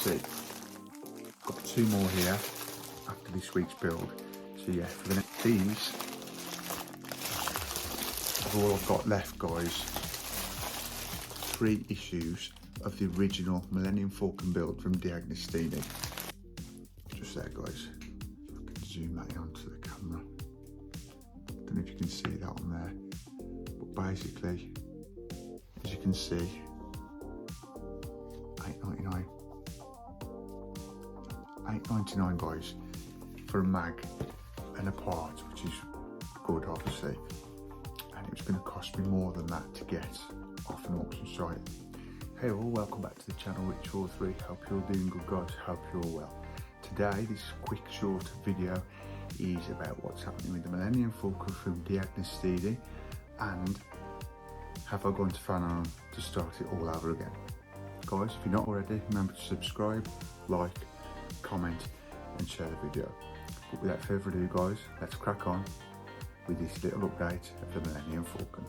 see, got 2 more here after this week's build. So yeah, for the next, these are all I've got left, guys. 3 issues of the original Millennium Falcon build from D'Agostini. Just there, guys. If I can zoom that onto the camera. Don't know if you can see that on there, but basically, as you can see, $8.99. $8.99, guys, for a mag and a part, which is good, obviously. And it was going to cost me more than that to get off an auction site. Hey all, welcome back to the channel, Rich43. Hope you're doing good, guys. Hope you're well. Today, this quick short video is about what's happening with the Millennium Falcon from D'Agostini, and have I gone to Fanhome to start it all over again. Guys, if you're not already, remember to subscribe, like, comment and share the video. But without further ado, guys, let's crack on with this little update of the Millennium Falcon.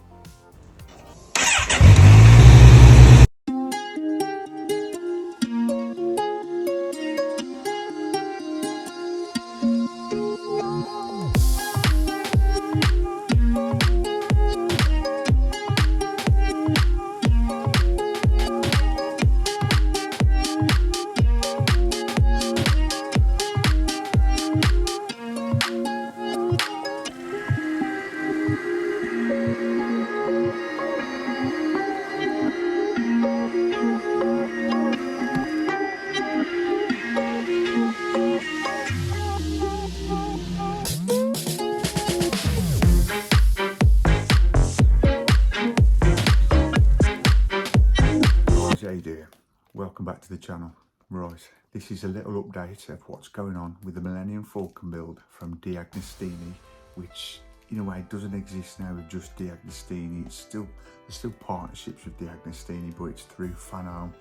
How you doing? Welcome back to the channel. Right, this is a little update of what's going on with the Millennium Falcon build from D'Agostini, which in a way doesn't exist now with just D'Agostini. There's still partnerships with D'Agostini, but it's through Fanhome,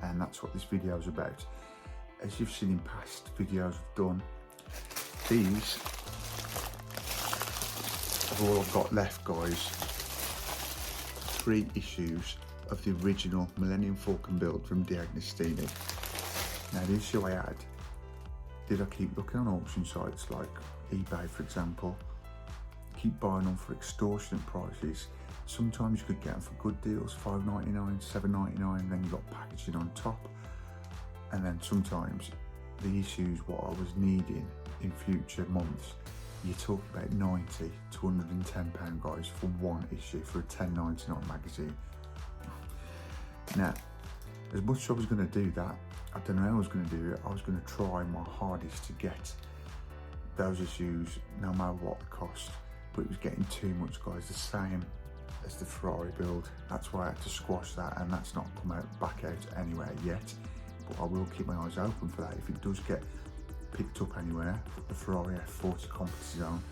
and that's what this video is about. As you've seen in past videos I've done, these are all I've got left, guys. 3 issues of the original Millennium Falcon build from D'Agostini. Now the issue I had, did I keep looking on auction sites like eBay, for example, keep buying them for extortionate prices. Sometimes you could get them for good deals, $5.99, $7.99, then you got packaging on top. And then sometimes the issues what I was needing in future months, you're talking about £90 to £110, guys, for 1 issue for a $10.99 magazine. Now, as much as I was going to do that, I don't know how I was going to do it. I was going to try my hardest to get those issues no matter what the cost, but it was getting too much, guys. The same as the Ferrari build. That's why I had to squash that, and that's not come back out anywhere yet. But I will keep my eyes open for that. If it does get picked up anywhere, the Ferrari F40 Competition Zone,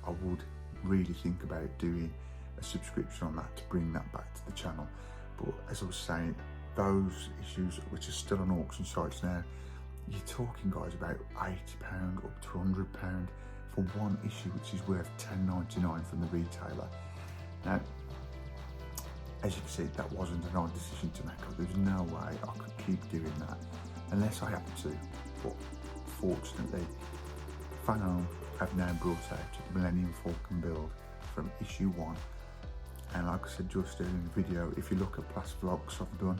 I would really think about doing a subscription on that to bring that back to the channel. But as I was saying, those issues which are still on auction sites now, you're talking, guys, about £80 up to £100 for 1 issue, which is worth $10.99 from the retailer. Now, as you can see, that wasn't an hard decision to make. There's no way I could keep doing that unless I had to. But fortunately, Fanhome have now brought out the Millennium Falcon build from issue 1. And like I said just earlier in the video, if you look at past vlogs I've done,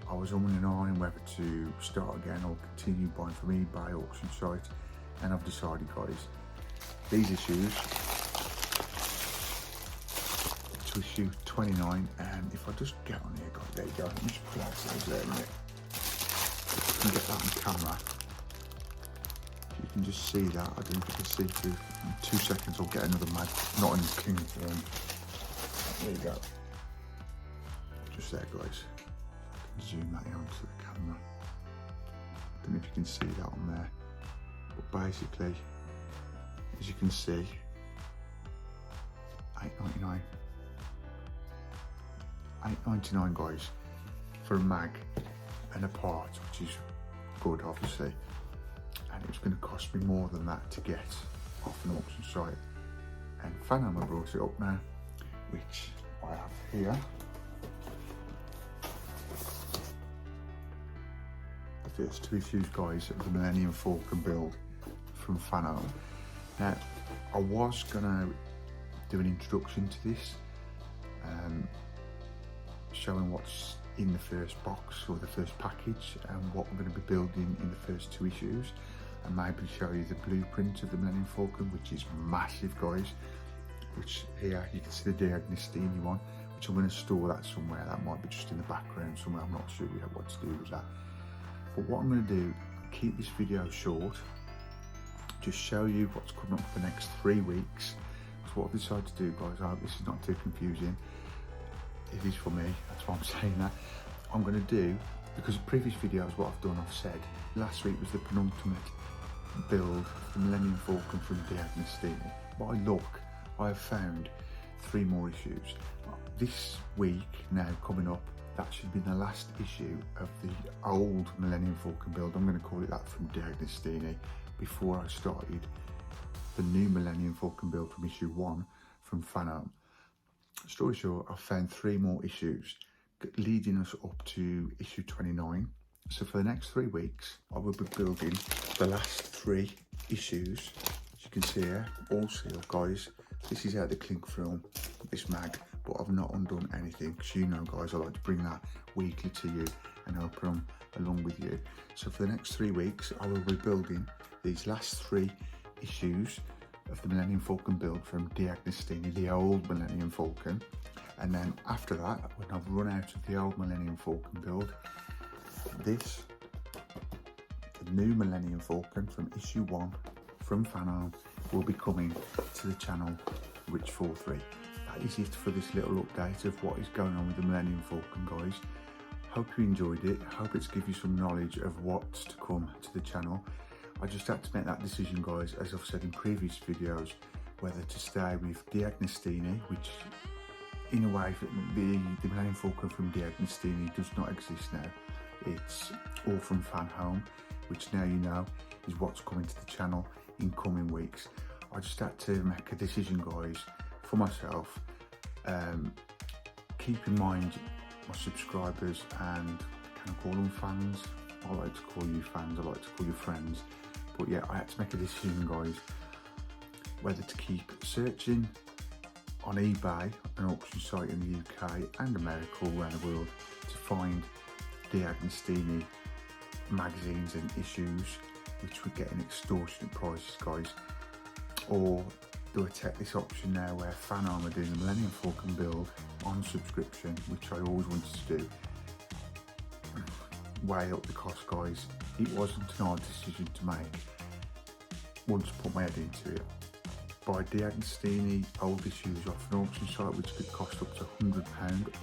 I was umming and ahhing whether to start again or continue buying from eBay auction site, and I've decided, guys, these issues to issue 29, and if I just get on here, guys, there you go, let me just pull out those there in a minute. You can get that on camera. You can just see that. I don't know if you can see through. In 2 seconds I'll get another mag, not in the king form. There you go. Just there, guys. Zoom that onto the camera. I don't know if you can see that on there. But basically, as you can see, $8.99. $8.99, guys, for a mag and a part, which is good, obviously. And it was going to cost me more than that to get off an auction site. And Fanhome brought it up now, which I have here. first two issues, guys, of the Millennium Falcon build from Fanhome. Now, I was gonna do an introduction to this, showing what's in the first box or the first package and what we're going to be building in the first two issues, and maybe show you the blueprint of the Millennium Falcon, which is massive, guys. Which here you can see the Diagnostini one, which I'm going to store that somewhere. That might be just in the background somewhere. I'm not sure yet what to do with that. But what I'm going to do, keep this video short, just show you what's coming up for the next 3 weeks. So what I've decided to do, guys, I hope this is not too confusing. It is for me, that's why I'm saying that. I'm going to do, because the previous videos, what I've done, I've said, last week was the penultimate build of the Millennium Falcon from Diagnostini. By luck, I have found 3 more issues. This week, now coming up, that should be the last issue of the old Millennium Falcon build. I'm going to call it that, from Diagnostini, before I started the new Millennium Falcon build from issue 1 from Fanhome. Story short, I've found 3 more issues leading us up to issue 29. So for the next 3 weeks, I will be building the last 3 issues. As you can see here, all sealed, guys. This is how the cling film, this mag, but I've not undone anything, because you know, guys, I like to bring that weekly to you and open them along with you. So for the next 3 weeks, I will be building these last 3 issues of the Millennium Falcon build from Diagnostini, the old Millennium Falcon. And then after that, when I've run out of the old Millennium Falcon build, this, the new Millennium Falcon from issue 1 from Fanhome, will be coming to the channel Rich43. That is it for this little update of what is going on with the Millennium Falcon, guys. Hope you enjoyed it. Hope it's given you some knowledge of what's to come to the channel. I just had to make that decision, guys, as I've said in previous videos, whether to stay with Diagnostini, which in a way, the Millennium Falcon from Diagnostini does not exist now. It's all from Fanhome, which now you know is what's coming to the channel in coming weeks. I just had to make a decision, guys, for myself. Keep in mind my subscribers, and can I call them fans? I like to call you fans, I like to call you friends. But yeah, I had to make a decision, guys, whether to keep searching on eBay, an auction site in the UK and America, all around the world, to find Diagnostini magazines and issues, which would get in extortionate prices, guys, or do I take this option now where Fanhome are doing the Millennium Falcon build on subscription, which I always wanted to do. Weigh up the cost, guys. It wasn't an hard decision to make once I put my head into it. Buy Diagnostini old issues off an auction site, which could cost up to £100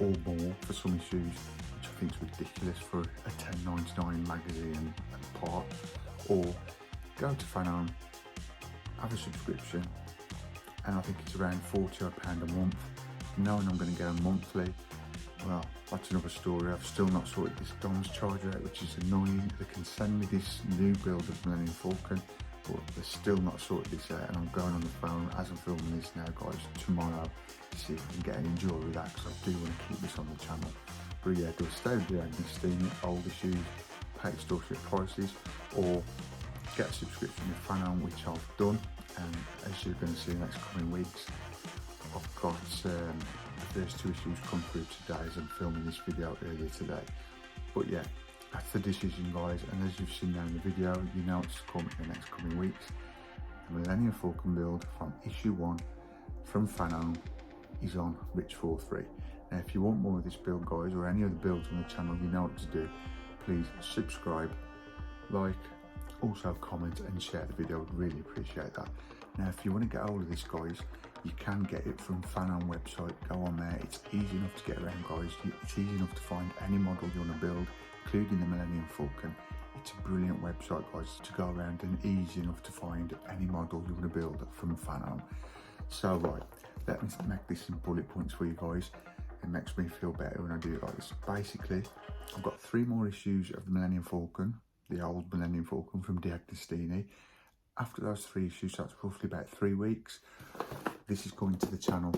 or more for some issues, which I think is ridiculous for a £10.99 magazine part. Or go to Fanhome, have a subscription, and I think it's around £40 a month. Knowing I'm going to get them monthly, well, that's another story. I've still not sorted this DOMS charger out, which is annoying. They can send me this new build of Millennium Falcon, but they're still not sorted this out, and I'm going on the phone as I'm filming this now, guys, tomorrow, to see if I can get any joy with that, because I do want to keep this on the channel. But yeah, do a stay with Diagnostini, old issues, pay extortionate prices, or get a subscription with Fanhome, which I've done, and as you're going to see in the next coming weeks, I've got the first 2 issues come through today as I'm filming this video earlier today. But yeah, that's the decision, guys, and as you've seen now in the video, you know it's coming in the next coming weeks. The Millennium Falcon build from issue 1 from Fanhome is on Rich43. Now, if you want more of this build, guys, or any other builds on the channel, you know what to do. Please subscribe, like, also comment and share the video. I'd really appreciate that. Now, if you want to get hold of this, guys, you can get it from Fanhome website. Go on there. It's easy enough to get around, guys. It's easy enough to find any model you want to build, including the Millennium Falcon. It's a brilliant website, guys, to go around, and easy enough to find any model you want to build from Fanhome. So right, let me make this in bullet points for you guys. It makes me feel better when I do it like this. Basically, I've got 3 more issues of the Millennium Falcon, the old Millennium Falcon from Diagnostini. After those 3 issues, that's roughly about 3 weeks, this is coming to the channel,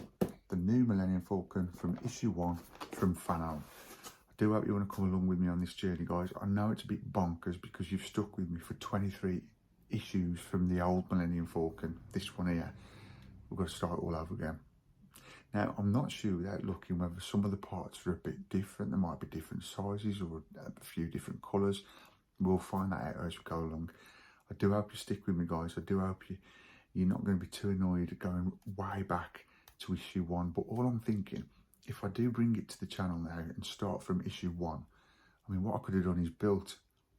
the new Millennium Falcon from issue 1 from Fanhome. I do hope you want to come along with me on this journey, guys. I know it's a bit bonkers because you've stuck with me for 23 issues from the old Millennium Falcon. This one here, we've got to start all over again. Now, I'm not sure without looking whether some of the parts are a bit different. There might be different sizes or a few different colours. We'll find that out as we go along. I do hope you stick with me, guys. I do hope you're not going to be too annoyed going way back to issue 1. But all I'm thinking, if I do bring it to the channel now and start from issue 1, I mean, what I could have done is built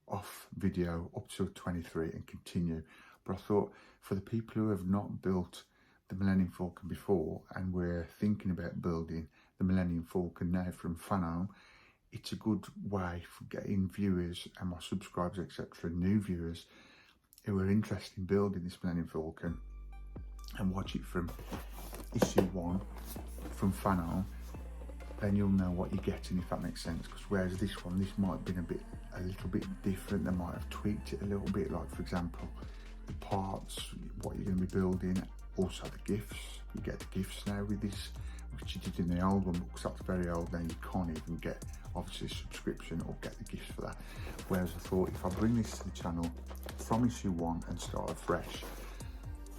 off video up to 23 and continue. But I thought for the people who have not built the Millennium Falcon before and we're thinking about building the Millennium Falcon now from Fanhome, it's a good way for getting viewers and my subscribers, etc., new viewers who are interested in building this Millennium Falcon and watch it from issue 1 from Fanhome. Then you'll know what you're getting, if that makes sense. Because whereas this might have been a little bit different. They might have tweaked it a little bit, like for example, the parts, what you're going to be building, also the gifts. You get the gifts now with this, which you did in the old one, because that's very old now. You can't even get, obviously, a subscription or get the gifts for that. Whereas I thought if I bring this to the channel from issue 1 and start afresh,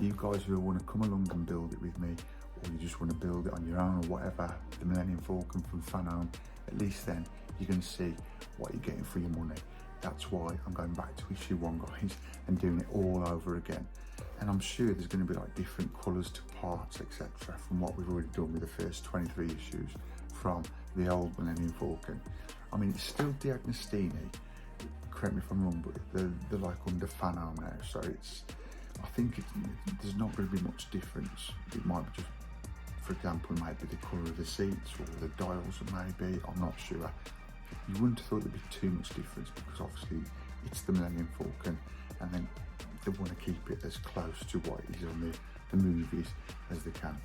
you guys who want to come along and build it with me, or you just want to build it on your own or whatever, the Millennium Falcon from Fanhome, at least then you're going to see what you're getting for your money. That's why I'm going back to issue 1, guys, and doing it all over again. And I'm sure there's going to be like different colours to parts, etc., from what we've already done with the first 23 issues from the old Millennium Falcon. I mean, it's still Diagnostini, correct me if I'm wrong, but they're like under Fanhome now, so I think there's not going to be much difference. It might be just, for example, maybe the colour of the seats or the dials, maybe, I'm not sure. You wouldn't have thought there'd be too much difference because obviously it's the Millennium Falcon and then they want to keep it as close to what is on the movies as they can.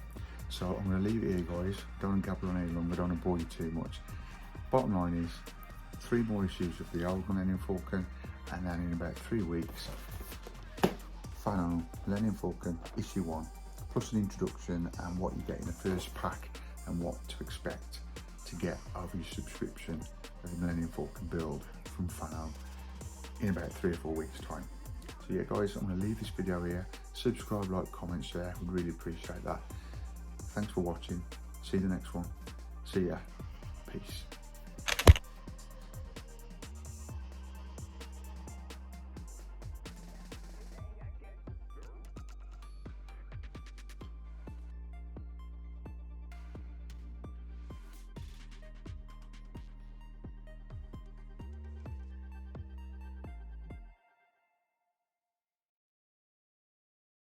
So I'm going to leave it here, guys. Don't want to gabble on any longer, don't want to bore you too much. Bottom line is 3 more issues of the old Millennium Falcon, and then in about 3 weeks, Fanhome Millennium Falcon issue 1, plus an introduction and what you get in the first pack and what to expect to get over your subscription of the Millennium Falcon build from Fanhome in about 3 or 4 weeks time. So yeah, guys, I'm going to leave this video here. Subscribe, like, comment, share, would really appreciate that. Thanks for watching. See you the next one. See ya. Peace.